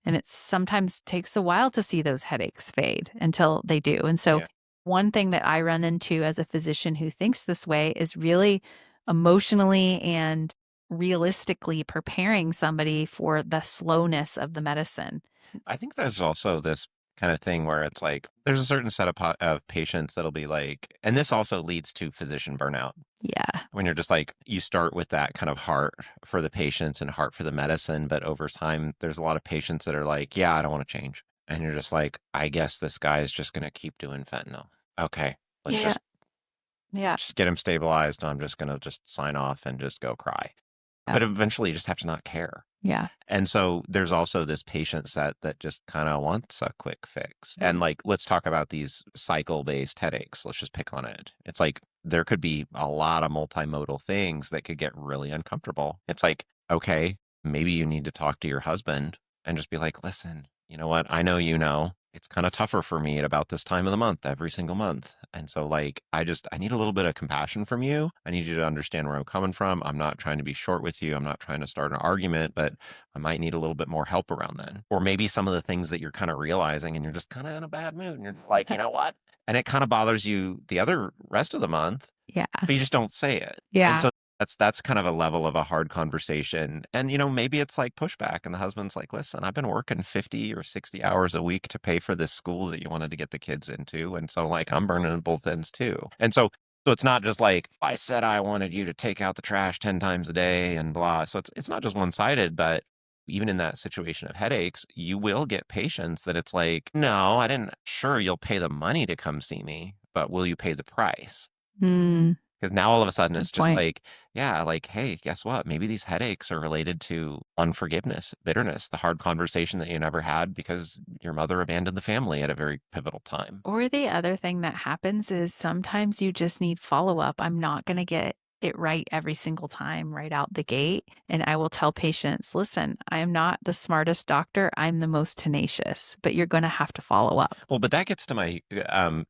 And it sometimes takes a while to see those headaches fade until they do. And so, Yeah. one thing that I run into as a physician who thinks this way is really emotionally and realistically preparing somebody for the slowness of the medicine. I think there's also this kind of thing where it's like there's a certain set of patients that'll be like, and this also leads to physician burnout Yeah. when you're just like, you start with that kind of heart for the patients and heart for the medicine, but over time, there's a lot of patients that are like, yeah, I don't want to change. And you're just like, I guess this guy is just going to keep doing fentanyl. Okay, let's Yeah. Yeah. just get him stabilized. I'm just going to just sign off and just go cry. Yeah. But eventually, you just have to not care. Yeah. And so there's also this patient set that just kind of wants a quick fix. And Mm. like, let's talk about these cycle-based headaches. Let's just pick on it. It's like there could be a lot of multimodal things that could get really uncomfortable. It's like, okay, maybe you need to talk to your husband and just be like, listen, you know what? I know you know. It's kind of tougher for me at about this time of the month, every single month. And so, like, I need a little bit of compassion from you. I need you to understand where I'm coming from. I'm not trying to be short with you. I'm not trying to start an argument, but I might need a little bit more help around then. Or maybe some of the things that you're kind of realizing and you're just kind of in a bad mood and you're like, you know what? And it kind of bothers you the other rest of the month, Yeah. but you just don't say it. And Yeah. so that's kind of a level of a hard conversation. And maybe it's like pushback and the husband's like, "Listen, I've been working 50 or 60 hours a week to pay for this school that you wanted to get the kids into. And so like I'm burning at both ends too." And so it's not just like I said I wanted you to take out the trash 10 times a day and blah. So it's not just one-sided, but even in that situation of headaches, you will get patients that it's like, "No, I didn't sure you'll pay the money to come see me, but will you pay the price?" Mm, 'Cause now all of a sudden good it's just point. like, yeah, like, "Hey, guess what? Maybe these headaches are related to unforgiveness, bitterness, the hard conversation that you never had because your mother abandoned the family at a very pivotal time." Or the other thing that happens is sometimes you just need follow-up. I'm not gonna get it right every single time right out the gate, and I will tell patients, "Listen, I am not the smartest doctor, I'm the most tenacious, but you're gonna have to follow up." Well, but that gets to my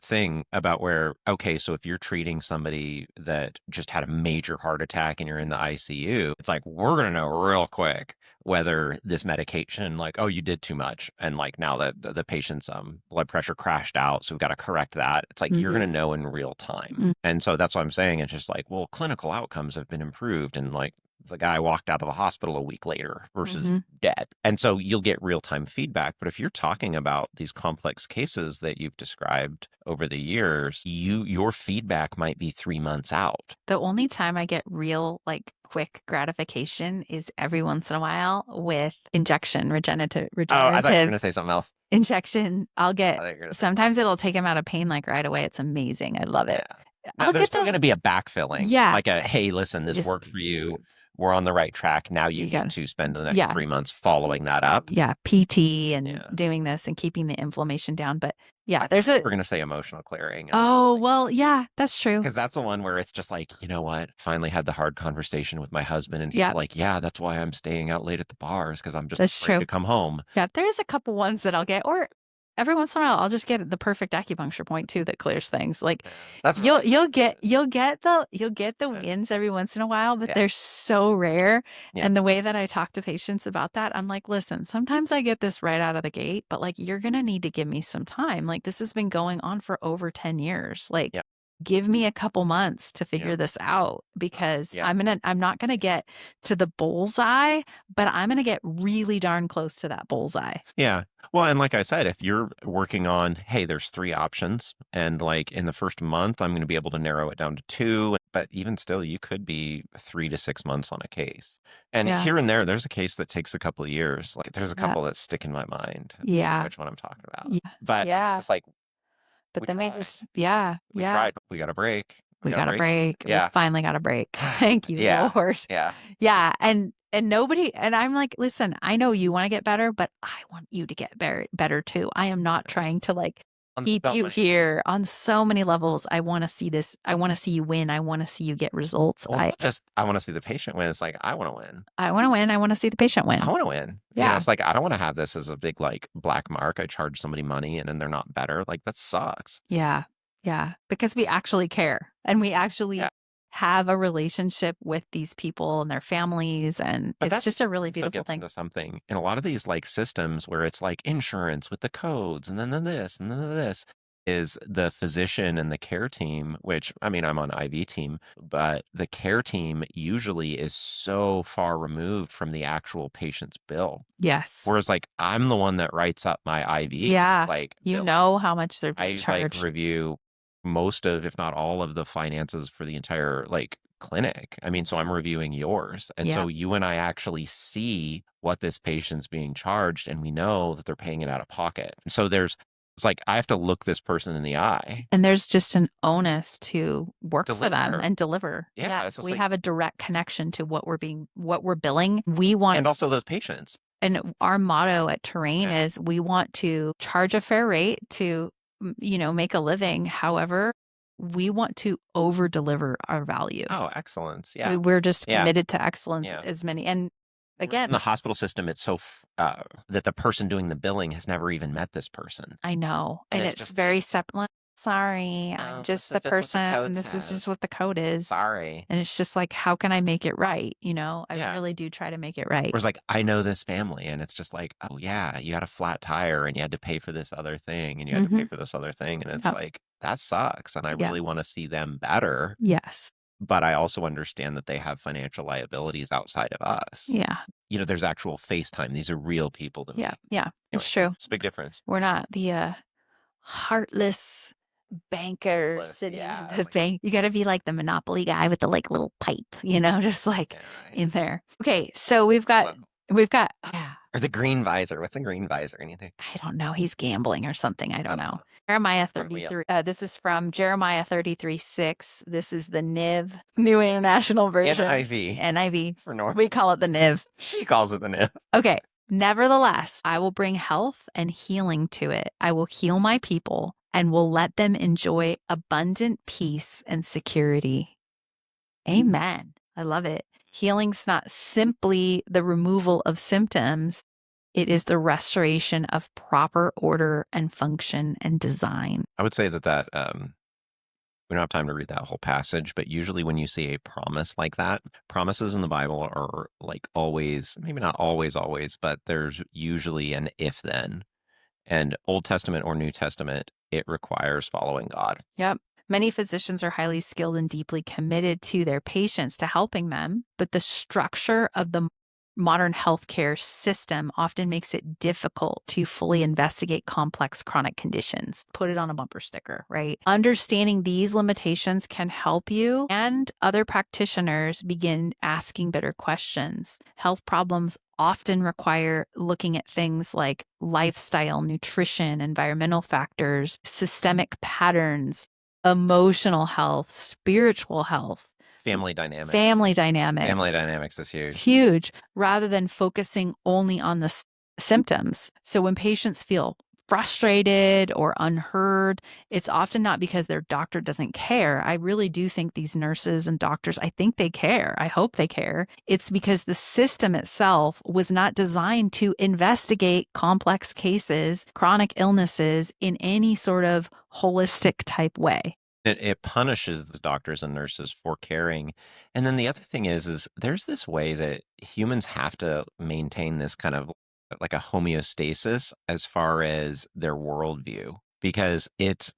thing about where, okay, so if you're treating somebody that just had a major heart attack and you're in the ICU, it's like, we're going to know real quick whether this medication, like, oh, you did too much. And like now that the patient's blood pressure crashed out. So we've got to correct that. It's like, you're going to Mhm. know in real time. Mm. And so that's what I'm saying. It's just like, well, clinical outcomes have been improved. And like, the guy walked out of the hospital a week later versus Mhm. dead. And so you'll get real-time feedback, but if you're talking about these complex cases that you've described over the years, your feedback might be 3 months out. The only time I get real, like, quick gratification is every once in a while with injection, Oh, I thought you were regenerative gonna say something else. injection. I'll I get thought you were gonna say something sometimes else. it'll take him out of pain, like, right away. It's amazing. I love Yeah. it. Now I'll there's get still those. gonna be a backfilling, Yeah. like a, "Hey, listen, this Just worked for you. we're on the right track. Now you You need got to spend the next yeah. 3 months following that up. Yeah, PT and Yeah. doing this and keeping the inflammation down. But yeah, I there's thought you a were going to say emotional clearing. And so, oh, like, well, yeah, that's true. because that's the one where it's just like, you know what? Finally had the hard conversation with my husband, and he's Yeah, like, yeah, that's why I'm staying out late at the bars because I'm just that's afraid true. to come home. Yeah, there's a couple ones that I'll get, or every once in a while I'll just get the perfect acupuncture point too that clears things. Like Yeah. That's really you'll get the yeah. wins every once in a while, but Yeah. they're so rare. Yeah. And the way that I talk to patients about that, I'm like, listen, sometimes I get this right out of the gate, but like you're gonna need to give me some time. Like this has been going on for over 10 years. Like Yeah. give me a couple months to Yeah. figure this out because Yeah. I'm not gonna get to the bullseye, but I'm gonna get really darn close to that bullseye. Yeah. Well, and like I said, if you're working on, hey, there's 3 options, and like in the first month, I'm going to be able to narrow it down to 2, but even still, you could be 3 to 6 months on a case. And Yeah. here and there, there's a case that takes a couple of years. Like there's a Yeah. couple that stick in my mind. You know Yeah. which one I'm talking about. Yeah. But it's Yeah. just like But we then they tried. just yeah. We Yeah. tried. We got a break. We We got a got a break. break. We Yeah. finally got a break. Thank you, Yeah. Lord. Yeah. Yeah. And nobody and I'm like, listen, I know you want to get better, but I want you to get better too. I am not trying to like On keep so you many here on so many levels. I want to see this. I want to see you win. I want to see you get results. well, it's not just I want to see the patient win. It's like I want to win. I want to win. I want to see the patient I win. wanna win. Yeah. It's like, I don't wanna have this as a big, like, black mark. I charge somebody money and then they're not better. Like, that sucks. Yeah. Yeah. Because we actually care and we Yeah, actually have a relationship with these people and their families. And but it's that just a really also beautiful gets thing. into something in a lot of these, like, systems where it's, like, insurance with the codes and then this and then this, is the physician and the care team, which, I mean, I'm on IV team, but the care team usually is so far removed from the actual patient's bill. Yes. Whereas, like, I'm the one that writes up my IV, Yeah. like, You billing. know how much they're being I, like, charged. review most of, if not all of the finances for the entire, like, clinic. I mean, so Yeah. I'm reviewing yours, and Yeah. so you and I actually see what this patient's being charged, and we know that they're paying it out of pocket. So it's like, I have to look this person in the eye. And there's just an onus to work for them Deliver. and deliver. Yeah, Yeah. it's just We like have a direct connection to what we're billing. We want and also those patients. and our motto at Terrain Yeah. is we want to charge a fair rate to, make a living. However, we want to over deliver our value. Oh, excellence. Yeah. We're just Yeah. committed to excellence Yeah. as many. And In the again, hospital system, it's so that the person doing the billing has never even met this person, I know. and And it's it's just like, very separate. Sorry, I'm "No, this just is the just what the person, code and this is just says. what the code is. Sorry." And it's just like, how can I make it right? I Yeah. really do try to make it right. Whereas, like, I know this family, and it's just like, "Oh, yeah, you had a flat tire, and you had to pay for this other thing, and you had to pay Hmm. for this other thing," and it's Yep. like, that sucks, and I Yeah. really wanna see them better, Yes. but I also understand that they have financial liabilities outside of us. Yeah. There's actual face time. These are real people to Yeah. me. Yeah. It's Anyway, true. it's a big difference. We're not the heartless banker List, sitting in yeah, the like, bank. You got to be like the Monopoly guy with the like little pipe, just like yeah, right. in there. Okay, so we've got yeah, Or the green visor. What's a green visor? Anything? I don't know. He's gambling or something. I I don't don't know. know. Jeremiah Front wheel. 33. This is from Jeremiah 33:6. This is the NIV, New International Version. NIV NIV. for North. We call it the NIV. She calls it the nip. Okay. Nevertheless, I will bring health and healing to it. I will heal my people and will let them enjoy abundant peace and security. Amen. I love it. Healing's not simply the removal of symptoms, it is the restoration of proper order and function and design. I would say that we don't have time to read that whole passage, but usually when you see a promise like that, promises in the Bible are like always, maybe not always, always, but there's usually an if then. And Old Testament or New Testament, it requires following God. Yep. Many physicians are highly skilled and deeply committed to their patients, to helping them, but the structure of the modern healthcare system often makes it difficult to fully investigate complex chronic conditions. Put it on a bumper sticker, right? Understanding these limitations can help you and other practitioners begin asking better questions. Health problems often require looking at things like lifestyle, nutrition, environmental factors, systemic patterns, emotional health, spiritual health, Family dynamic. family dynamic, Family dynamics is huge. huge, rather than focusing only on the symptoms. So when patients feel frustrated or unheard, it's often not because their doctor doesn't care. I really do think these nurses and doctors, I think they care. I hope they care. It's because the system itself was not designed to investigate complex cases, chronic illnesses in any sort of holistic type way. It punishes the doctors and nurses for caring. And then the other thing is there's this way that humans have to maintain this kind of like a homeostasis as far as their worldview, because it's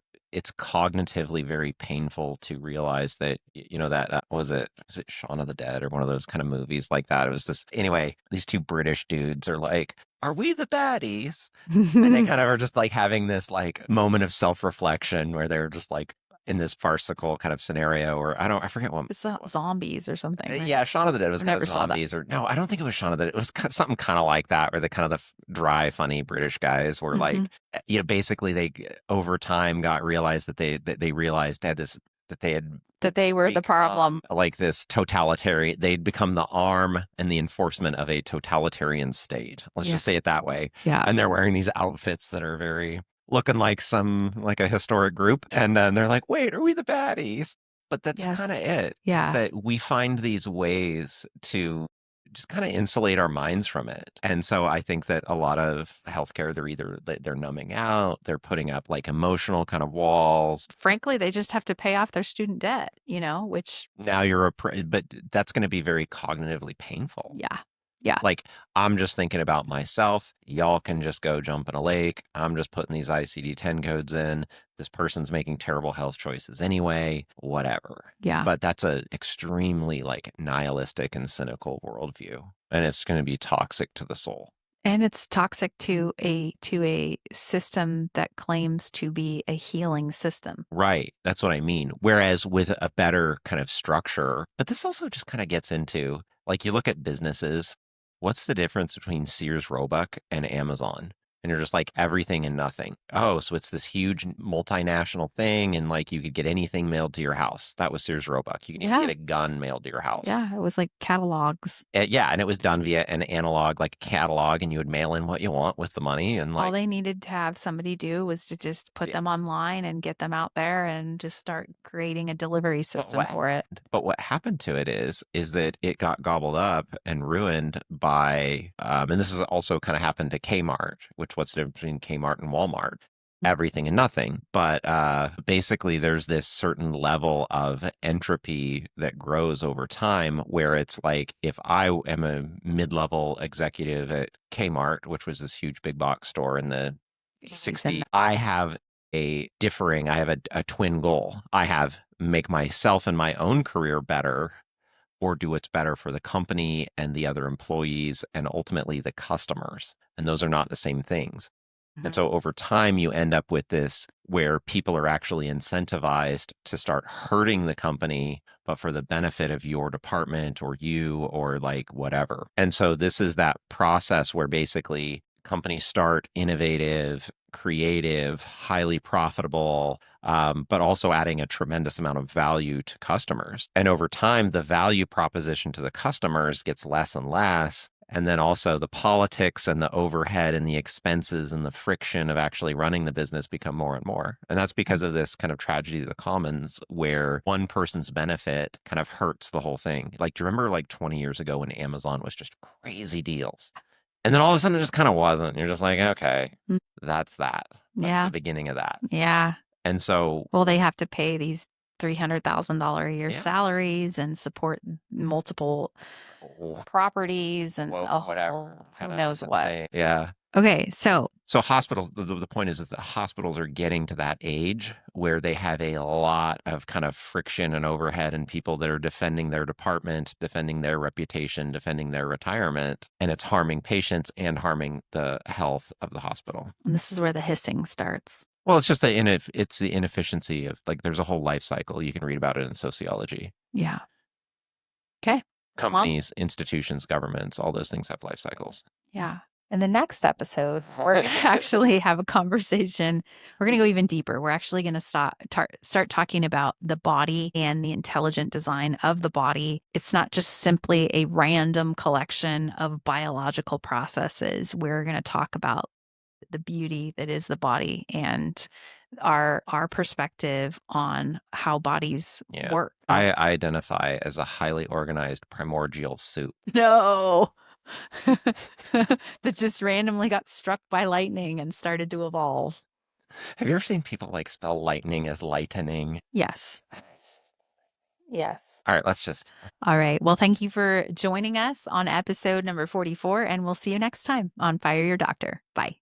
cognitively very painful to realize that that was it Shaun of the Dead or one of those kind of movies like that. It was this anyway, these two British dudes are like, are we the baddies? And they kind of are just like having this like moment of self-reflection where they're just like in this farcical kind of scenario, or I forget what It's it not was. zombies or something, right? Yeah, Shaun of the Dead was I kind of never saw that. zombies, or no, I don't think it was Shaun of the Dead. It was something kind of like that, where the kind of the dry, funny British guys were Mhm. like, basically they over time got realized that they realized had this that they had That they were the become problem. like this totalitarian. They'd become the arm and the enforcement of a totalitarian state. Let's Yeah. just say it that way. Yeah. And they're wearing these outfits that are very looking like a historic group, and then they're like, "Wait, are we the baddies?" But that's kind of Yes. it. Is Yeah. that we find these ways to just kind of insulate our minds from it. And so I think that a lot of healthcare, they're numbing out, they're putting up like emotional kind of walls. Frankly, they just have to pay off their student debt, which Now but that's going to be very cognitively painful. yeah. Yeah. Like, I'm just thinking about myself. Y'all can just go jump in a lake. I'm just putting these ICD-10 codes in. This person's making terrible health choices anyway, whatever. Yeah. But that's a extremely like nihilistic and cynical worldview. And it's going to be toxic to the soul. And it's toxic to a system that claims to be a healing system. Right. That's what I mean. Whereas with a better kind of structure, but this also just kind of gets into like you look at businesses, what's the difference between Sears Roebuck and Amazon? And you're just like everything and nothing. Oh, so it's this huge multinational thing, and like you could get anything mailed to your house. That was Sears Roebuck. You can even Yeah. get a gun mailed to your house. Yeah. It was like catalogs. Yeah, and it was done via an analog like catalog, and you would mail in what you want with the money, and All like they needed to have somebody do was to just put them online and get them out there and just start creating a delivery But system for it. what happened to it is that it got gobbled up and ruined by, and this has also kind of happened to Kmart, which what's the difference between Kmart and Walmart? Everything and nothing. But basically, there's this certain level of entropy that grows over time where it's like if I am a mid-level executive at Kmart, which was this huge big box store in the 60, I have I have a twin goal. I have make myself and my own career better or do what's better for the company and the other employees and ultimately the customers. And those are not the same things. And Mhm. so over time, you end up with this where people are actually incentivized to start hurting the company, but for the benefit of your department or you or like whatever. And so this is that process where basically companies start innovative, creative, highly profitable, but also adding a tremendous amount of value to customers. And over time, the value proposition to the customers gets less and less. And then also the politics and the overhead and the expenses and the friction of actually running the business become more and more. And that's because of this kind of tragedy of the commons where one person's benefit kind of hurts the whole thing. Like, do you remember like 20 years ago when Amazon was just crazy deals? And then all of a sudden it just kind of wasn't. You're just like, okay, Mm. that's that. That's the Yeah. beginning of that. Yeah. And so, Well, they have to pay these $300,000 a year yeah, salaries and support multiple wh- properties and whatever who kind of knows what. thing. Yeah. Okay, so So hospitals, the point is that hospitals are getting to that age where they have a lot of kind of friction and overhead and people that are defending their department, defending their reputation, defending their retirement, and it's harming patients and harming the health of the hospital. and this is where the hissing starts. Well, it's just it's the inefficiency of like there's a whole life cycle. You can read about it in sociology. Yeah. Okay. Well, Companies, institutions, governments, all those things have life cycles. yeah. In the next episode, we're going to actually have a conversation. We're going to go even deeper. We're actually going to start talking about the body and the intelligent design of the body. It's not just simply a random collection of biological processes. We're going to talk about the beauty that is the body and our perspective on how bodies Yeah. work. I identify as a highly organized primordial soup. No. That just randomly got struck by lightning and started to evolve. Have you ever seen people like spell lightning as lightening? Yes. Yes. All right, let's just All right. Well, thank you for joining us on episode number 44, and we'll see you next time on Fire Your Doctor. Bye.